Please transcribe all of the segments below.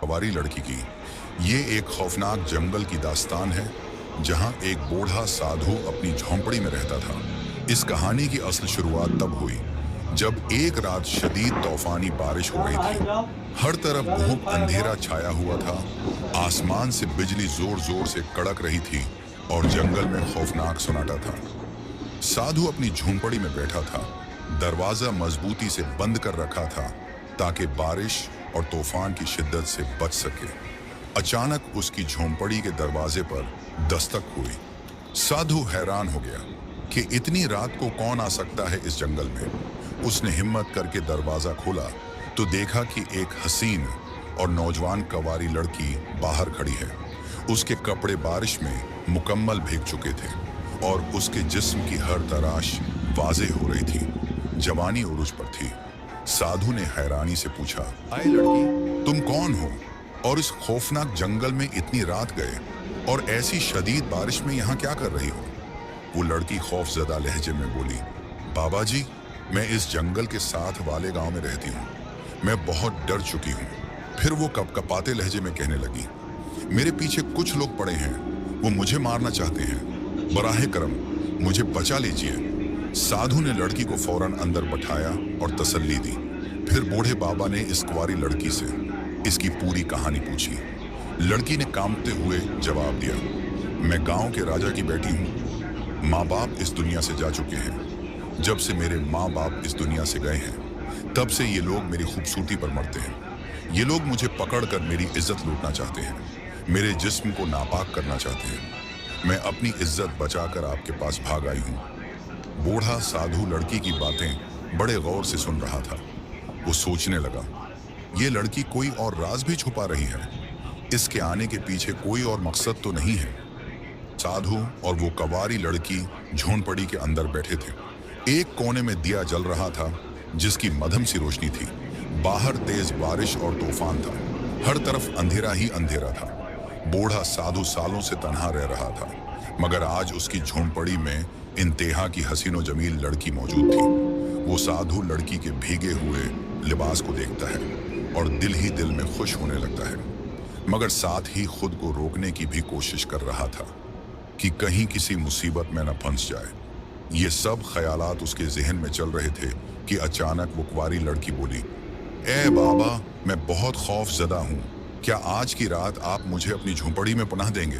कुंवारी लड़की की। ये एक खौफनाक जंगल की दास्तान है जहां एक बूढ़ा साधु अपनी झोंपड़ी में रहता था। इस कहानी की असल शुरुआत तब हुई जब एक रात शदीद तूफानी बारिश हो रही थी। हर तरफ घुप अंधेरा छाया हुआ था, आसमान से बिजली जोर जोर से कड़क रही थी और जंगल में खौफनाक सन्नाटा था। साधु अपनी झोंपड़ी में बैठा था, दरवाजा मजबूती से बंद कर रखा था ताकि बारिश और तूफान की शिद्दत से बच सके। अचानक उसकी झोंपड़ी के दरवाजे पर दस्तक हुई। साधु हैरान हो गया कि इतनी रात को कौन आ सकता है इस जंगल में। उसने हिम्मत करके दरवाजा खोला तो देखा कि एक हसीन और नौजवान कंवारी लड़की बाहर खड़ी है। उसके कपड़े बारिश में मुकम्मल भीग चुके थे और उसके जिस्म की हर तराश वाज़ेह हो रही थी। जवानी उरूज पर थी। साधु ने हैरानी से पूछा, आए लड़की, तुम कौन हो और इस खौफनाक जंगल में इतनी रात गए और ऐसी शदीद बारिश में यहाँ क्या कर रही हो? वो लड़की खौफजदा लहजे में बोली, बाबा जी, मैं इस जंगल के साथ वाले गांव में रहती हूँ। मैं बहुत डर चुकी हूँ। फिर वो कपकपाते लहजे में कहने लगी, मेरे पीछे कुछ लोग पड़े हैं, वो मुझे मारना चाहते हैं। बराहे करम मुझे बचा लीजिए। साधु ने लड़की को फौरन अंदर बैठाया और तसल्ली दी। फिर बूढ़े बाबा ने इस कुंवारी लड़की से इसकी पूरी कहानी पूछी। लड़की ने कांपते हुए जवाब दिया, मैं गांव के राजा की बेटी हूँ। माँ बाप इस दुनिया से जा चुके हैं। जब से मेरे माँ बाप इस दुनिया से गए हैं तब से ये लोग मेरी खूबसूरती पर मरते हैं। ये लोग मुझे पकड़कर मेरी इज्जत लूटना चाहते हैं, मेरे जिस्म को नापाक करना चाहते हैं। मैं अपनी इज्जत बचाकर आपके पास भाग आई हूँ। बूढ़ा साधु लड़की की बातें बड़े गौर से सुन रहा था। वो सोचने लगा, ये लड़की कोई और राज भी छुपा रही है। इसके आने के पीछे कोई और मकसद तो नहीं है। साधु और वो कंवारी लड़की झोंपड़ी के अंदर बैठे थे। एक कोने में दिया जल रहा था जिसकी मध्यम सी रोशनी थी। बाहर तेज बारिश और तूफान था। हर तरफ अंधेरा ही अंधेरा था। बूढ़ा साधु सालों से तन्हा रह रहा था, मगर आज उसकी झोंपड़ी में इंतहा की हसीनो जमील लड़की मौजूद थी। वो साधु लड़की के भीगे हुए लिबास को देखता है और दिल ही दिल में खुश होने लगता है, मगर साथ ही खुद को रोकने की भी कोशिश कर रहा था कि कहीं किसी मुसीबत में न फंस जाए। ये सब ख्यालात उसके जहन में चल रहे थे कि अचानक वो कुंवारी लड़की बोली, ए बाबा, मैं बहुत खौफजदा हूँ। क्या आज की रात आप मुझे अपनी झोंपड़ी में पनाह देंगे?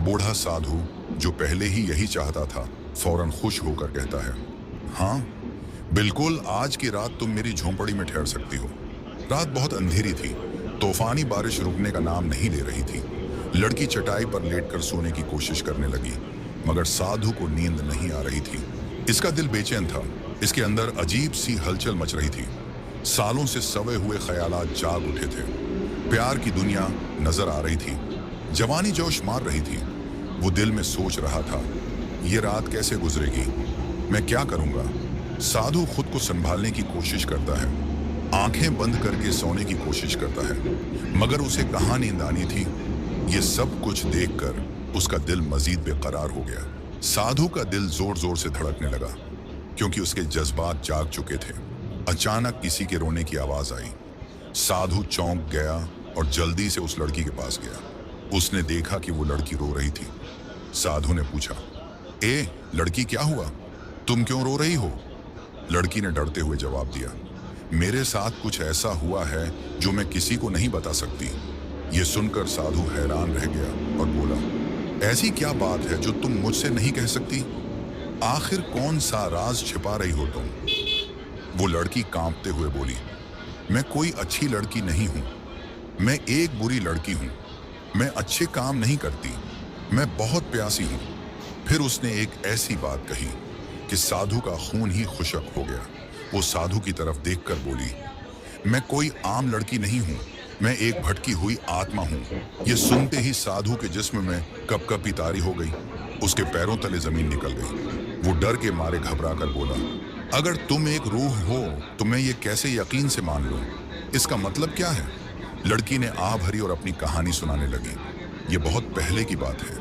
बूढ़ा साधु, जो पहले ही यही चाहता था, फौरन खुश होकर कहता है, हाँ बिल्कुल, आज की रात तुम मेरी झोंपड़ी में ठहर सकती हो। रात बहुत अंधेरी थी। तूफानी बारिश रुकने का नाम नहीं ले रही थी। लड़की चटाई पर लेटकर सोने की कोशिश करने लगी, मगर साधु को नींद नहीं आ रही थी। इसका दिल बेचैन था। इसके अंदर अजीब सी हलचल मच रही थी। सालों से सवे हुए ख्यालात जाग उठे थे। प्यार की दुनिया नजर आ रही थी। जवानी जोश मार रही थी। वो दिल में सोच रहा था, ये रात कैसे गुजरेगी, मैं क्या करूंगा। साधु खुद को संभालने की कोशिश करता है, आंखें बंद करके सोने की कोशिश करता है, मगर उसे कहाँ नींद आनी थी। ये सब कुछ देखकर उसका दिल मजीद बेकरार हो गया। साधु का दिल जोर जोर से धड़कने लगा क्योंकि उसके जज्बात जाग चुके थे। अचानक किसी के रोने की आवाज आई। साधु चौंक गया और जल्दी से उस लड़की के पास गया। उसने देखा कि वो लड़की रो रही थी। साधु ने पूछा, ए लड़की, क्या हुआ, तुम क्यों रो रही हो? लड़की ने डरते हुए जवाब दिया, मेरे साथ कुछ ऐसा हुआ है जो मैं किसी को नहीं बता सकती। ये सुनकर साधु हैरान रह गया और बोला, ऐसी क्या बात है जो तुम मुझसे नहीं कह सकती? आखिर कौन सा राज छिपा रही हो तुम? वो लड़की कांपते हुए बोली, मैं कोई अच्छी लड़की नहीं हूँ। मैं एक बुरी लड़की हूँ। मैं अच्छे काम नहीं करती। मैं बहुत प्यासी हूँ। फिर उसने एक ऐसी बात कही कि साधु का खून ही खुशक हो गया। वो साधु की तरफ देखकर बोली, मैं कोई आम लड़की नहीं हूँ। मैं एक भटकी हुई आत्मा हूँ। ये सुनते ही साधु के जिस्म में कपकपी तारी हो गई। उसके पैरों तले जमीन निकल गई। वो डर के मारे घबरा कर बोला, अगर तुम एक रूह हो तो मैं ये कैसे यकीन से मान लूं? इसका मतलब क्या है? लड़की ने आह भरी और अपनी कहानी सुनाने लगी। ये बहुत पहले की बात है।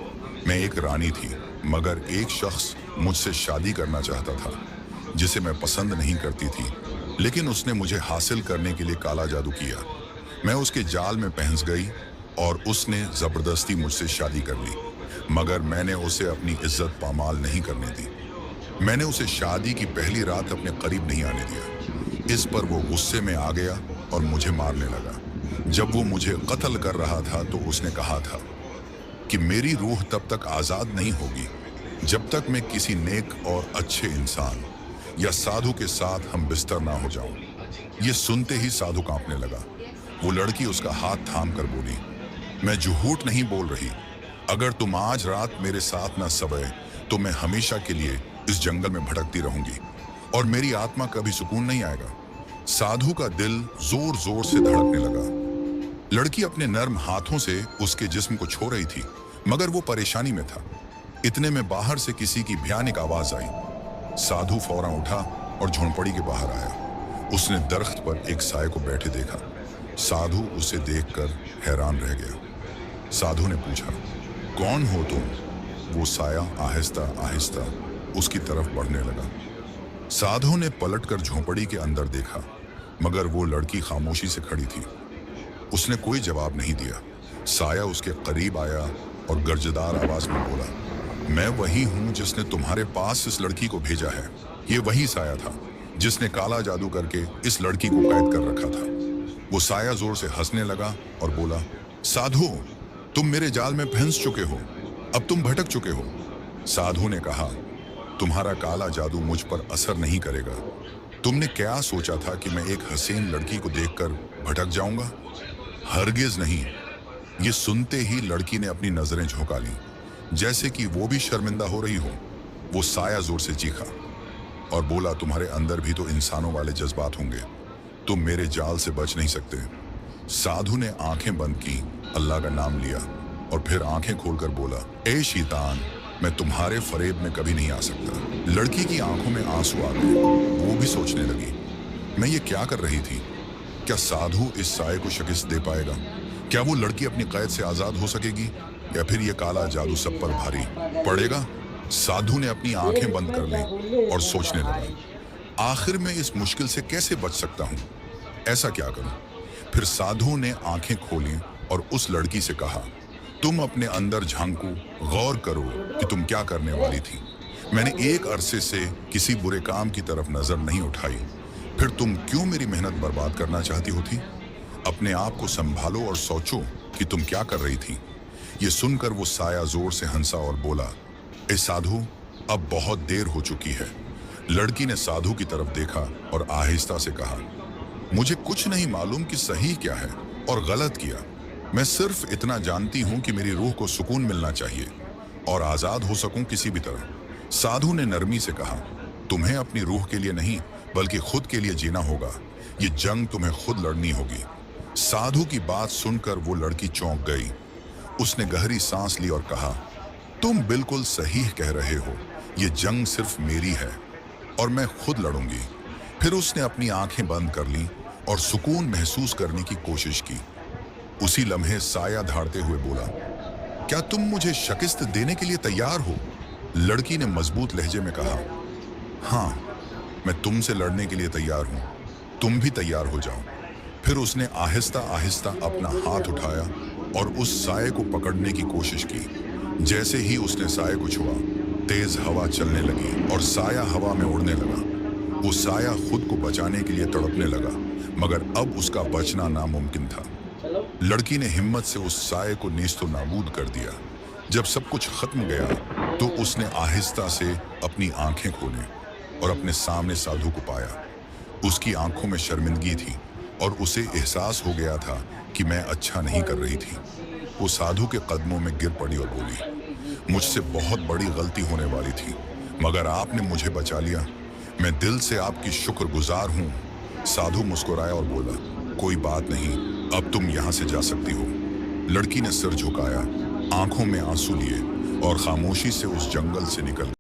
मैं एक रानी थी, मगर एक शख्स मुझसे शादी करना चाहता था जिसे मैं पसंद नहीं करती थी, लेकिन उसने मुझे हासिल करने के लिए काला जादू किया। मैं उसके जाल में फंस गई और उसने जबरदस्ती मुझसे शादी कर ली, मगर मैंने उसे अपनी इज्जत पामाल नहीं करने दी। मैंने उसे शादी की पहली रात अपने करीब नहीं आने दिया। इस पर वो गुस्से में आ गया और मुझे मारने लगा। जब वो मुझे कत्ल कर रहा था तो उसने कहा था कि मेरी रूह तब तक आज़ाद नहीं होगी जब तक मैं किसी नेक और अच्छे इंसान या साधु के साथ हम बिस्तर ना हो जाऊं। ये सुनते ही साधु कांपने लगा। वो लड़की उसका हाथ थाम कर बोली, मैं झूठ नहीं बोल रही। अगर तुम आज रात मेरे साथ ना सोए तो मैं हमेशा के लिए इस जंगल में भटकती रहूंगी और मेरी आत्मा कभी सुकून नहीं आएगा। साधु का दिल जोर जोर से धड़कने लगा। लड़की अपने नर्म हाथों से उसके जिस्म को छू रही थी, मगर वो परेशानी में था। इतने में बाहर से किसी की भयानक आवाज आई। साधु फौरन उठा और झोंपड़ी के बाहर आया। उसने दरख्त पर एक साये को बैठे देखा। साधु उसे देखकर हैरान रह गया। साधु ने पूछा, कौन हो तुम? वो साया आहिस्ता आहिस्ता उसकी तरफ बढ़ने लगा। साधु ने पलटकर झोंपड़ी के अंदर देखा, मगर वो लड़की खामोशी से खड़ी थी। उसने कोई जवाब नहीं दिया। साया उसके करीब आया और गर्जदार आवाज में बोला, मैं वही हूं जिसने तुम्हारे पास इस लड़की को भेजा है। ये वही साया था जिसने काला जादू करके इस लड़की को कैद कर रखा था। वो साया जोर से हंसने लगा और बोला, साधु, तुम मेरे जाल में फंस चुके हो। अब तुम भटक चुके हो। साधु ने कहा, तुम्हारा काला जादू मुझ पर असर नहीं करेगा। तुमने क्या सोचा था कि मैं एक हसीन लड़की को देखकर भटक जाऊंगा? हरगिज नहीं। ये सुनते ही लड़की ने अपनी नजरें झुका ली, जैसे कि वो भी शर्मिंदा हो रही हो। वो साया जोर से चीखा और बोला, तुम्हारे अंदर भी तो इंसानों वाले जज्बात होंगे। तुम मेरे जाल से बच नहीं सकते। साधु ने आंखें बंद की, अल्लाह का नाम लिया और फिर आंखें खोलकर बोला, ए शैतान, मैं तुम्हारे फरेब में कभी नहीं आ सकता। लड़की की आंखों में आंसू आ गए। वो भी सोचने लगी, मैं ये क्या कर रही थी? क्या साधु इस साये को शिकस्त दे पाएगा? क्या वो लड़की अपनी कैद से आजाद हो सकेगी, या फिर ये काला जादू सब पर भारी पड़ेगा? साधु ने अपनी आंखें बंद कर ली और सोचने लगा, आखिर मैं इस मुश्किल से कैसे बच सकता हूँ? ऐसा क्या करूं? फिर साधु ने आंखें खोली और उस लड़की से कहा, तुम अपने अंदर झांको, गौर करो कि तुम क्या करने वाली थी। मैंने एक अरसे से किसी बुरे काम की तरफ नजर नहीं उठाई, फिर तुम क्यों मेरी मेहनत बर्बाद करना चाहती होती? अपने आप को संभालो और सोचो कि तुम क्या कर रही थी। ये सुनकर वो साया जोर से हंसा और बोला, ए साधु, अब बहुत देर हो चुकी है। लड़की ने साधु की तरफ देखा और आहिस्ता से कहा, मुझे कुछ नहीं मालूम कि सही क्या है और गलत किया। मैं सिर्फ इतना जानती हूं कि मेरी रूह को सुकून मिलना चाहिए और आजाद हो सकूं किसी भी तरह। साधु ने नरमी से कहा, तुम्हें अपनी रूह के लिए नहीं बल्कि खुद के लिए जीना होगा। ये जंग तुम्हें खुद लड़नी होगी। साधु की बात सुनकर वो लड़की चौंक गई। उसने गहरी सांस ली और कहा, तुम बिल्कुल सही कह रहे हो। ये जंग सिर्फ मेरी है और मैं खुद लड़ूंगी। फिर उसने अपनी आंखें बंद कर लीं और सुकून महसूस करने की कोशिश की। उसी लम्हे साया धाड़ते हुए बोला, क्या तुम मुझे शिकस्त देने के लिए तैयार हो? लड़की ने मजबूत लहजे में कहा, हाँ, मैं तुमसे लड़ने के लिए तैयार हूं। तुम भी तैयार हो जाओ। फिर उसने आहिस्ता आहिस्ता अपना हाथ उठाया और उस साये को पकड़ने की कोशिश की। जैसे ही उसने साये को छुआ, तेज हवा चलने लगी और साया हवा में उड़ने लगा। वो साया खुद को बचाने के लिए तड़पने लगा, मगर अब उसका बचना नामुमकिन था। लड़की ने हिम्मत से उस साये को नीस्तो नाबूद कर दिया। जब सब कुछ खत्म गया तो उसने आहिस्ता से अपनी आंखें खोली और अपने सामने साधु को पाया। उसकी आंखों में शर्मिंदगी थी और उसे एहसास हो गया था कि मैं अच्छा नहीं कर रही थी। वो साधु के कदमों में गिर पड़ी और बोली, मुझसे बहुत बड़ी गलती होने वाली थी, मगर आपने मुझे बचा लिया। मैं दिल से आपकी शुक्रगुजार हूँ। साधु मुस्कुराया और बोला, कोई बात नहीं, अब तुम यहाँ से जा सकती हो। लड़की ने सिर झुकाया, आंखों में आंसू लिए और खामोशी से उस जंगल से निकल